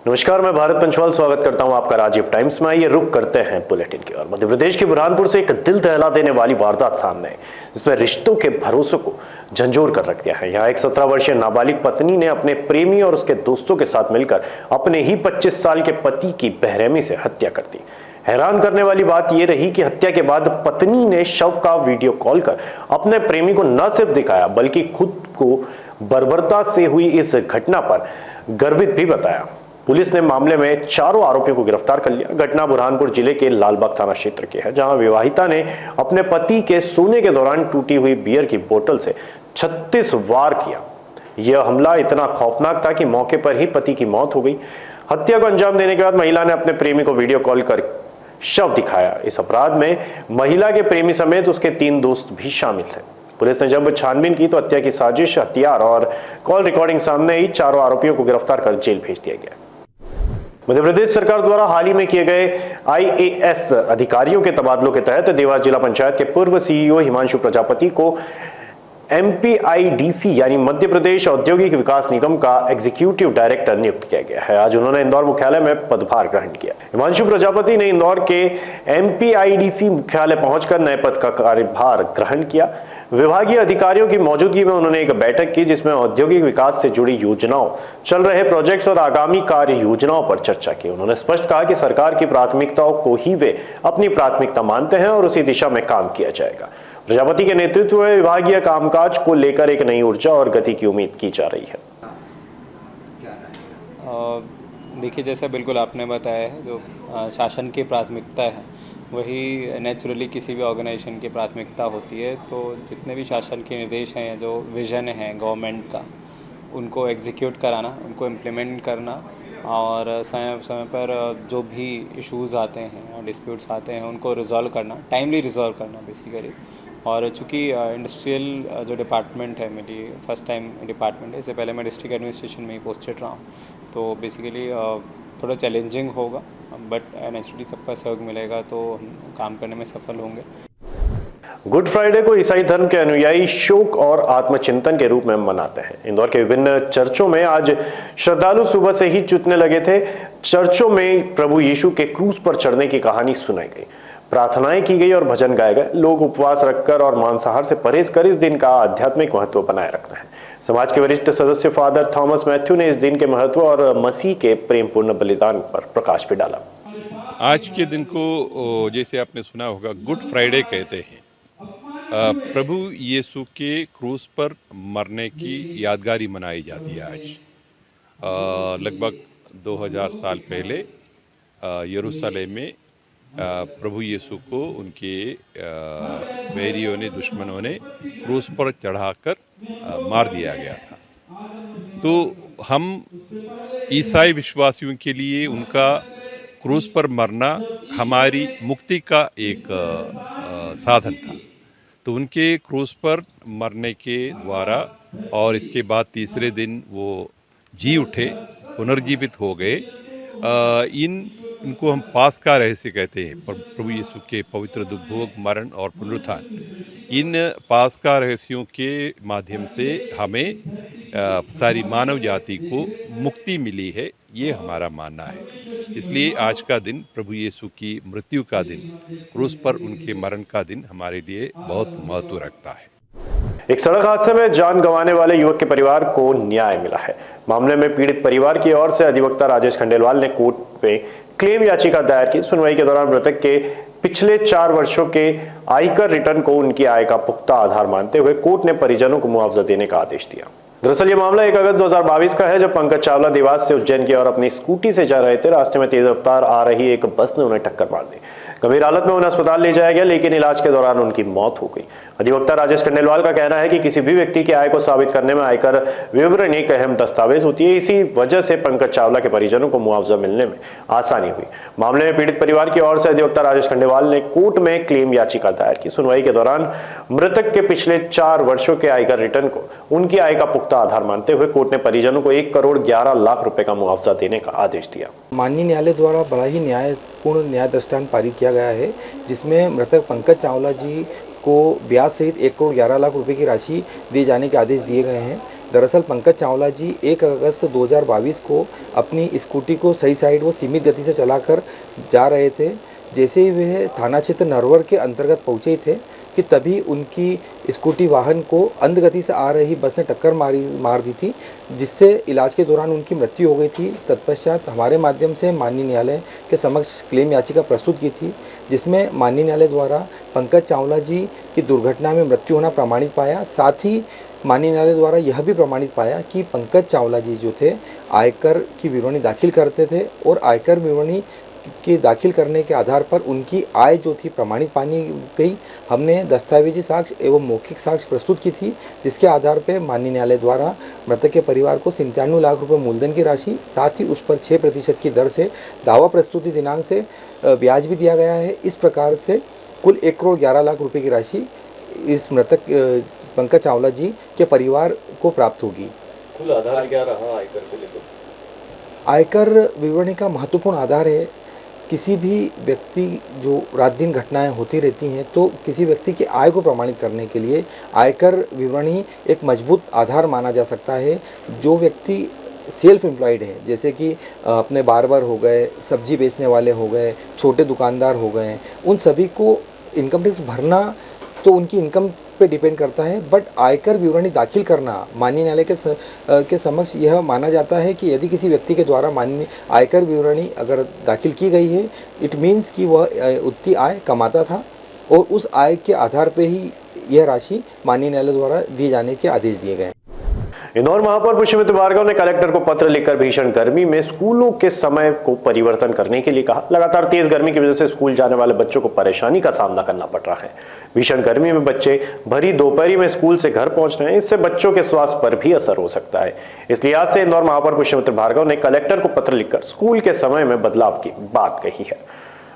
नमस्कार, मैं भारत पंचवाल स्वागत करता हूं आपका राजीव टाइम्स में। आइए रुक करते हैं बुलेटिन की ओर। मध्य प्रदेश के बुरहानपुर से एक दिल दहला देने वाली वारदात सामने आई, जिसमें रिश्तों के भरोसे को झंझोर कर रख दिया है। यहाँ एक 17 वर्षीय नाबालिग पत्नी ने अपने प्रेमी और उसके दोस्तों के साथ मिलकर अपने ही 25 साल के पति की बेरहमी से हत्या कर दी। हैरान करने वाली बात यह रही कि हत्या के बाद पत्नी ने शव का वीडियो कॉल कर अपने प्रेमी को न सिर्फ दिखाया, बल्कि खुद को बर्बरता से हुई इस घटना पर गर्वित भी बताया। पुलिस ने मामले में चारों आरोपियों को गिरफ्तार कर लिया। घटना बुरहानपुर जिले के लालबाग थाना क्षेत्र की है, जहां विवाहिता ने अपने पति के सोने के दौरान टूटी हुई बियर की बोतल से 36 वार किया। यह हमला इतना खौफनाक था कि मौके पर ही पति की मौत हो गई। हत्या को अंजाम देने के बाद महिला ने अपने प्रेमी को वीडियो कॉल कर शव दिखाया। इस अपराध में महिला के प्रेमी समेत उसके 3 दोस्त भी शामिल थे। पुलिस ने जब छानबीन की तो हत्या की साजिश, हथियार और कॉल रिकॉर्डिंग सामने आई। चारों आरोपियों को गिरफ्तार कर जेल भेज दिया गया। मध्य प्रदेश सरकार द्वारा हाल ही में किए गए IAS अधिकारियों के तबादलों के तहत देवास जिला पंचायत के पूर्व CEO हिमांशु प्रजापति को MPIDC यानी मध्य प्रदेश औद्योगिक विकास निगम का एग्जीक्यूटिव डायरेक्टर नियुक्त किया गया है। आज उन्होंने इंदौर मुख्यालय में पदभार ग्रहण किया। हिमांशु प्रजापति ने इंदौर के MPIDC मुख्यालय पहुंचकर नए पद का कार्यभार ग्रहण किया। विभागीय अधिकारियों की मौजूदगी में उन्होंने एक बैठक की, जिसमें औद्योगिक विकास से जुड़ी योजनाओं, चल रहे प्रोजेक्ट्स और आगामी कार्य योजनाओं पर चर्चा की। उन्होंने स्पष्ट कहा कि सरकार की प्राथमिकताओं को ही वे अपनी प्राथमिकता मानते हैं और उसी दिशा में काम किया जाएगा। प्रजापति के नेतृत्व में विभागीय कामकाज को लेकर एक नई ऊर्जा और गति की उम्मीद की जा रही है। देखिए, जैसा बिल्कुल आपने बताया है, जो शासन की प्राथमिकता है वही नेचुरली किसी भी ऑर्गेनाइजेशन की प्राथमिकता होती है। तो जितने भी शासन के निर्देश हैं, जो विज़न है गवर्नमेंट का, उनको एग्जीक्यूट कराना, उनको इम्प्लीमेंट करना और समय समय पर जो भी इश्यूज़ आते हैं, डिस्प्यूट्स आते हैं, उनको रिज़ॉल्व करना, टाइमली रिज़ॉल्व करना बेसिकली। और चूँकि इंडस्ट्रियल जो डिपार्टमेंट है, मेरी फर्स्ट टाइम डिपार्टमेंट है, इससे पहले मैं डिस्ट्रिक्ट एडमिनिस्ट्रेशन में ही पोस्टेड रहा हूँ। तो बेसिकली थोड़ा चैलेंजिंग होगा, बट नेचुरली सबका सहयोग मिलेगा तो हम काम करने में सफल होंगे। गुड फ्राइडे को ईसाई धर्म के अनुयायी शोक और आत्मचिंतन के रूप में मनाते हैं। इंदौर के विभिन्न चर्चों में आज श्रद्धालु सुबह से ही जुटने लगे थे। चर्चों में प्रभु यीशु के क्रूस पर चढ़ने की कहानी सुनाई गई, प्रार्थनाएं की गई और भजन गाए गए। लोग उपवास रखकर और मांसाहार से परहेज कर इस दिन का आध्यात्मिक महत्व बनाए रखते हैं। समाज के वरिष्ठ सदस्य फादर थॉमस मैथ्यू ने इस दिन के महत्व और मसीह के प्रेमपूर्ण बलिदान पर प्रकाश भी डाला। आज के दिन को जैसे आपने सुना होगा, गुड फ्राइडे कहते हैं। प्रभु यीशु के क्रूस पर मरने की यादगारी मनाई जाती है आज। लगभग 2000 साल पहले यरूशलेम में प्रभु यीशु को उनके बैरियों ने, दुश्मनों ने क्रूस पर चढ़ाकर मार दिया गया था। तो हम ईसाई विश्वासियों के लिए उनका क्रूस पर मरना हमारी मुक्ति का एक साधन था। तो उनके क्रूस पर मरने के द्वारा और इसके बाद तीसरे दिन वो जी उठे, पुनर्जीवित हो गए। इनको हम पास का रहस्य कहते हैं, प्रभु यीशु के पवित्र दुख, भोग, मरण और पुनरुत्थान। इन पास का रहस्यों के माध्यम से हमें सारी मानव जाति को मुक्ति मिली है, ये हमारा मानना है। इसलिए आज का दिन, प्रभु यीशु की मृत्यु का दिन, क्रूस पर उनके मरण का दिन हमारे लिए बहुत महत्व रखता है। एक सड़क हादसे में जान गंवाने वाले युवक के परिवार को न्याय मिला है। मामले में पीड़ित परिवार की ओर से अधिवक्ता राजेश खंडेलवाल ने कोर्ट में क्लेम याचिका दायर की। सुनवाई के दौरान मृतक के पिछले 4 वर्षों के आयकर रिटर्न को उनकी आय का पुख्ता आधार मानते हुए कोर्ट ने परिजनों को मुआवजा देने का आदेश दिया। दरअसल ये मामला 1 अगस्त 2022 का है, जब पंकज चावला देवास से उज्जैन की ओर अपनी स्कूटी से जा रहे थे। रास्ते में तेज रफ्तार आ रही एक बस ने उन्हें टक्कर मार दी। गंभीर हालत में उन्हें अस्पताल ले जाया गया, लेकिन इलाज के दौरान उनकी मौत हो गई। अधिवक्ता राजेश खंडेलवाल का कहना है कि किसी भी व्यक्ति की आय को साबित करने में आयकर विवरण एक अहम दस्तावेज होती है। इसी वजह से पंकज चावला के परिजनों को मुआवजा मिलने में आसानी हुई। मामले में पीड़ित परिवार की ओर से अधिवक्ता राजेश खंडेलवाल ने कोर्ट में क्लेम याचिका दायर की। सुनवाई के दौरान मृतक के पिछले 4 वर्षों के आयकर रिटर्न को उनकी आय का पुख्ता आधार मानते हुए कोर्ट ने परिजनों को 1 करोड़ 11 लाख रुपए का मुआवजा देने का आदेश दिया। माननीय न्यायालय द्वारा बड़ा ही न्यायपूर्ण न्याय दृष्टांत पारित किया गया है, जिसमें मृतक पंकज चावला जी को ब्याज सहित 1 करोड़ 11 लाख रुपए की राशि दिए जाने के आदेश दिए गए हैं। दरअसल पंकज चावला जी 1 अगस्त 2022 को अपनी स्कूटी को सही साइड वो सीमित गति से चलाकर जा रहे थे। जैसे ही वे थाना क्षेत्र नरवर के अंतर्गत पहुँचे थे कि तभी उनकी स्कूटी वाहन को अंध गति से आ रही बस ने टक्कर मार दी थी, जिससे इलाज के दौरान उनकी मृत्यु हो गई थी। तत्पश्चात हमारे माध्यम से माननीय न्यायालय के समक्ष क्लेम याचिका प्रस्तुत की थी, जिसमें माननीय न्यायालय द्वारा पंकज चावला जी की दुर्घटना में मृत्यु होना प्रमाणित पाया। साथ ही माननीय न्यायालय द्वारा यह भी प्रमाणित पाया कि पंकज चावला जी जो थे आयकर की विवरणी दाखिल करते थे और आयकर विवरणी के दाखिल करने के आधार पर उनकी आय जो थी प्रमाणित पानी गई। हमने दस्तावेजी साक्ष्य एवं मौखिक साक्ष्य प्रस्तुत की थी, जिसके आधार पर माननीय न्यायालय द्वारा मृतक के परिवार को 97 लाख रुपए मूलधन की राशि, साथ ही उस पर 6% की दर से दावा प्रस्तुति दिनांक से ब्याज भी दिया गया है। इस प्रकार से कुल 1 करोड़ 11 लाख रुपए की राशि इस मृतक पंकज चावला जी के परिवार को प्राप्त होगी। कुल आधार क्या रहा आयकर को लेकर? आयकर विवरणी का महत्वपूर्ण आधार है। किसी भी व्यक्ति जो रात दिन घटनाएं होती रहती हैं, तो किसी व्यक्ति की आय को प्रमाणित करने के लिए आयकर विवरणी एक मजबूत आधार माना जा सकता है। जो व्यक्ति सेल्फ एम्प्लॉयड है, जैसे कि अपने बार्बर हो गए, सब्जी बेचने वाले हो गए, छोटे दुकानदार हो गए, उन सभी को इनकम टैक्स भरना तो उनकी इनकम पे डिपेंड करता है, बट आयकर विवरणी दाखिल करना माननीय न्यायालय के समक्ष यह माना जाता है कि यदि किसी व्यक्ति के द्वारा माननीय आयकर विवरणी अगर दाखिल की गई है, इट मीन्स कि वह उतनी आय कमाता था और उस आय के आधार पे ही यह राशि माननीय न्यायालय द्वारा दिए जाने के आदेश दिए गए। इंदौर महापौर पुष्यमित्र भार्गव ने कलेक्टर को पत्र लिखकर भीषण गर्मी में स्कूलों के समय को परिवर्तन करने के लिए कहा। लगातार तेज गर्मी की वजह से स्कूल जाने वाले बच्चों को परेशानी का सामना करना पड़ रहा है। भीषण गर्मी में बच्चे भरी दोपहरी में स्कूल से घर पहुंच रहे हैं, इससे बच्चों के स्वास्थ्य पर भी असर हो सकता है। इसलिए आज से इंदौर महापौर पुष्यमित्र भार्गव ने कलेक्टर को पत्र लिखकर स्कूल के समय में बदलाव की बात कही है।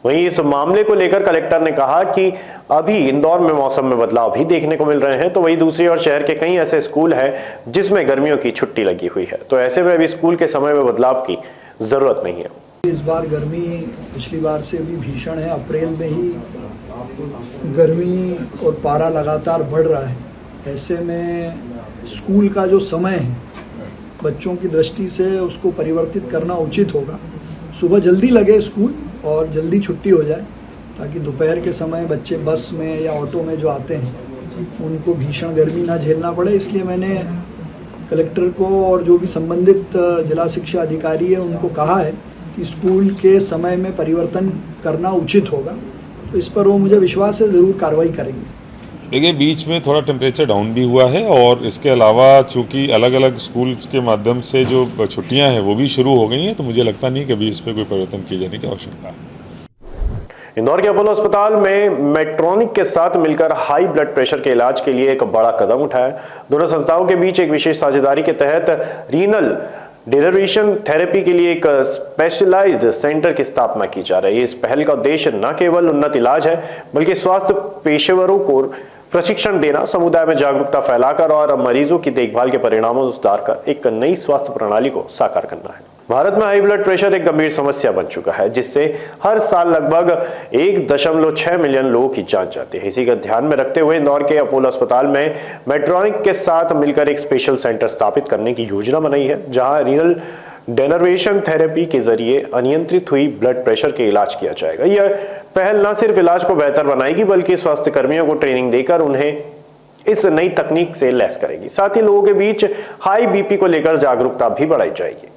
वहीं इस मामले को लेकर कलेक्टर ने कहा कि अभी इंदौर में मौसम में बदलाव भी देखने को मिल रहे हैं, तो वहीं दूसरी ओर शहर के कई ऐसे स्कूल हैं जिसमें गर्मियों की छुट्टी लगी हुई है, तो ऐसे में अभी स्कूल के समय में बदलाव की जरूरत नहीं है। इस बार गर्मी पिछली बार से भी भीषण है। अप्रैल में ही गर्मी और पारा लगातार बढ़ रहा है। ऐसे में स्कूल का जो समय है बच्चों की दृष्टि से उसको परिवर्तित करना उचित होगा। सुबह जल्दी लगे स्कूल और जल्दी छुट्टी हो जाए, ताकि दोपहर के समय बच्चे बस में या ऑटो में जो आते हैं उनको भीषण गर्मी ना झेलना पड़े। इसलिए मैंने कलेक्टर को और जो भी संबंधित जिला शिक्षा अधिकारी है उनको कहा है कि स्कूल के समय में परिवर्तन करना उचित होगा। तो इस पर वो मुझे विश्वास है ज़रूर कार्रवाई करेंगे। देखिए, बीच में थोड़ा टेम्परेचर डाउन भी हुआ है और इसके अलावा चूंकि अलग अलग स्कूल के माध्यम से जो छुट्टियां हैं वो भी शुरू हो गई हैं, तो मुझे लगता नहीं कि अभी इस पर कोई परिवर्तन किए जाने की आवश्यकता है। इंदौर के अपोलो अस्पताल में मेट्रॉनिक के साथ मिलकर हाई ब्लड प्रेशर के इलाज के लिए एक बड़ा कदम उठाया। दोनों संस्थाओं के बीच एक विशेष साझेदारी के तहत रीनल डिनर्वेशन थेरेपी के लिए एक स्पेशलाइज्ड सेंटर की स्थापना की जा रही है। इस पहल का उद्देश्य न केवल उन्नत इलाज है, बल्कि स्वास्थ्य पेशेवरों को प्रशिक्षण देना, समुदाय में जागरूकता फैलाकर और मरीजों की देखभाल के परिणामों को सुधार कर एक नई स्वास्थ्य प्रणाली को साकार करना है। भारत में हाई ब्लड प्रेशर एक गंभीर समस्या बन चुका है, जिससे हर साल लगभग 1.6 मिलियन लोगों की जान जाती है। इसी का ध्यान में रखते हुए इंदौर के अपोलो अस्पताल में मेट्रॉनिक के साथ मिलकर एक स्पेशल सेंटर स्थापित करने की योजना बनाई है, जहां रीनल डेनर्वेशन थेरेपी के जरिए अनियंत्रित हुई ब्लड प्रेशर के इलाज किया जाएगा। यह पहल न सिर्फ इलाज को बेहतर बनाएगी, बल्कि स्वास्थ्य कर्मियों को ट्रेनिंग देकर उन्हें इस नई तकनीक से लैस करेगी। साथ ही लोगों के बीच हाई बीपी को लेकर जागरूकता भी बढ़ाई जाएगी।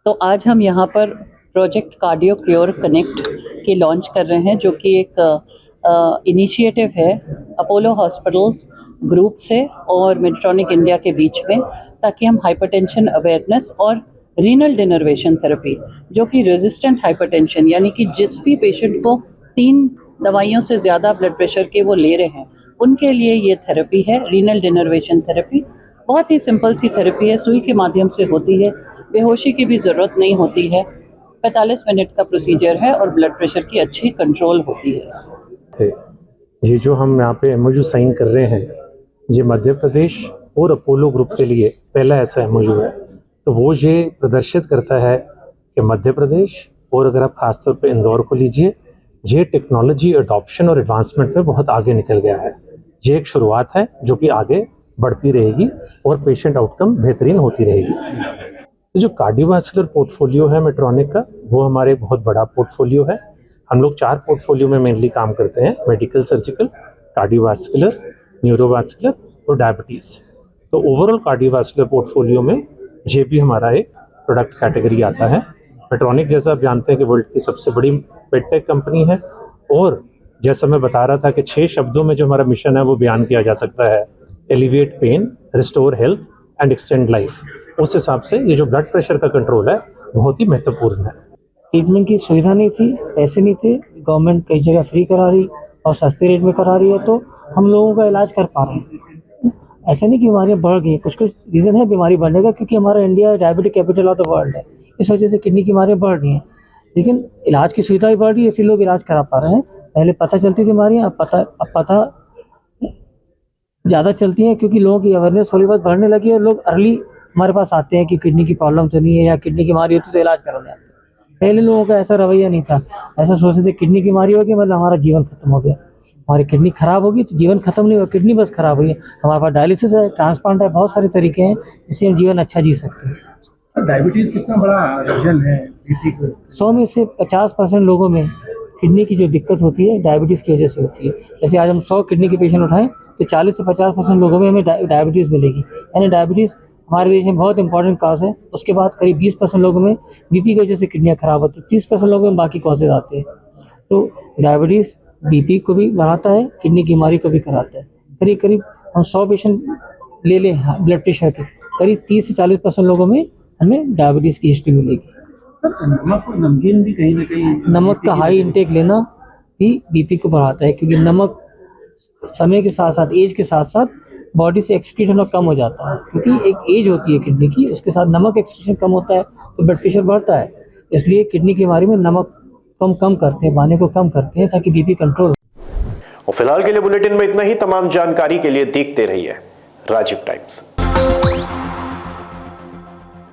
तो आज हम यहाँ पर प्रोजेक्ट कार्डियो क्योर कनेक्ट की लॉन्च कर रहे हैं, जो कि एक इनिशिएटिव है अपोलो हॉस्पिटल्स ग्रुप से और मेडिट्रॉनिक इंडिया के बीच में, ताकि हम हाइपरटेंशन अवेयरनेस और रीनल डिनर्वेशन थेरेपी, जो कि रेजिस्टेंट हाइपरटेंशन यानी कि जिस भी पेशेंट को 3 दवाइयों से ज़्यादा ब्लड प्रेशर के वो ले रहे हैं, उनके लिए ये थेरेपी है रीनल डिनर्वेशन थेरेपी। बहुत ही सिंपल सी थेरेपी है, सुई के माध्यम से होती है, बेहोशी की भी ज़रूरत नहीं होती है, 45 मिनट का प्रोसीजर है और ब्लड प्रेशर की अच्छी कंट्रोल होती है इससे। ये जो हम यहाँ पे एमओयू साइन कर रहे हैं, ये मध्य प्रदेश और अपोलो ग्रुप के लिए पहला ऐसा एमओयू है। तो वो ये प्रदर्शित करता है कि मध्य प्रदेश, और अगर आप खासतौर पे इंदौर को लीजिए, ये टेक्नोलॉजी अडॉप्शन और एडवांसमेंट में बहुत आगे निकल गया है। ये एक शुरुआत है जो कि आगे बढ़ती रहेगी और पेशेंट आउटकम बेहतरीन होती रहेगी। जो कार्डियोवास्कुलर पोर्टफोलियो है मेट्रॉनिक का, वो हमारे बहुत बड़ा पोर्टफोलियो है। हम लोग 4 पोर्टफोलियो में मेनली काम करते हैं, मेडिकल, सर्जिकल, कार्डियोवास्कुलर, न्यूरोवास्कुलर और डायबिटीज़। तो ओवरऑल कार्डियोवास्कुलर पोर्टफोलियो में ये भी हमारा एक प्रोडक्ट कैटेगरी आता है। मेट्रॉनिक जैसा आप जानते हैं कि वर्ल्ड की सबसे बड़ी मेडटेक कंपनी है, और जैसा मैं बता रहा था कि 6 शब्दों में जो हमारा मिशन है वो बयान किया जा सकता है, alleviate pain, restore health and extend life. उस हिसाब से ये जो ब्लड प्रेशर का कंट्रोल है बहुत ही महत्वपूर्ण है। ट्रीटमेंट की सुविधा नहीं थी, पैसे नहीं थे, गवर्नमेंट कई जगह फ्री करा रही और सस्ते रेट में करा रही है, तो हम लोगों का इलाज कर पा रहे हैं। ऐसा नहीं कि बीमारियाँ बढ़ गई, कुछ कुछ रीज़न है बीमारी बढ़ने का, क्योंकि हमारा India diabetic capital of the world है, इस वजह से किडनी की बीमारियाँ बढ़ रही हैं। लेकिन इलाज की सुविधा भी बढ़ रही है, इसलिए लोग इलाज करा पा रहे हैं। पहले पता चलती थी बीमारियाँ, अब पता ज़्यादा चलती हैं, क्योंकि लोगों की अवेयरनेस थोड़ी बहुत बढ़ने लगी है और लोग अर्ली हमारे पास आते हैं कि किडनी की प्रॉब्लम तो नहीं है या किडनी की बीमारी होती तो इलाज कराने आते हैं। पहले लोगों का ऐसा रवैया नहीं था, ऐसा सोचते थे किडनी की बीमारी होगी मतलब हमारा जीवन खत्म हो गया, हमारी किडनी खराब होगी तो जीवन खत्म नहीं होगा, किडनी बस खराब हुई है। हमारे पास डायलिसिस है, ट्रांसप्लांट है, बहुत सारे तरीके हैं जिससे हम जीवन अच्छा जी सकते हैं। डायबिटीज़ कितना बड़ा रीजन है? 100 में से 50% लोगों में किडनी की जो दिक्कत होती है डायबिटीज़ की वजह से होती है। जैसे आज हम 100 किडनी के पेशेंट उठाएं तो 40 से 50% लोगों में हमें डायबिटीज़ मिलेगी। यानी डायबिटीज़ हमारे देश में बहुत इंपॉर्टेंट कॉज है। उसके बाद करीब 20% लोगों में बीपी की वजह से किडनियाँ खराब होती है, 30% लोगों में बाकी कॉजेज आते हैं। तो डायबिटीज़ बीपी को भी बढ़ाता है, किडनी की बीमारी को भी कराता है। करीब करीब हम 100 पेशेंट ले लें ब्लड प्रेशर के, करीब 30 से 40% लोगों में हमें डायबिटीज़ की हिस्ट्री मिलेगी। नमक और नमकीन भी कहीं ना कहीं, नमक का हाई इंटेक लेना भी बीपी को बढ़ाता है, क्योंकि नमक समय के साथ साथ, एज के साथ साथ बॉडी से एक्सक्रीट होना कम हो जाता है, क्योंकि एक एज होती है किडनी की, उसके साथ नमक एक्सक्रीशन कम होता है तो ब्लड प्रेशर बढ़ता है। इसलिए किडनी की बीमारी में नमक कम करते हैं, पानी को कम करते हैं ताकि बीपी कंट्रोल हो। और फिलहाल के लिए बुलेटिन में इतना ही। तमाम जानकारी के लिए देखते रहिए राजीव टाइम्स।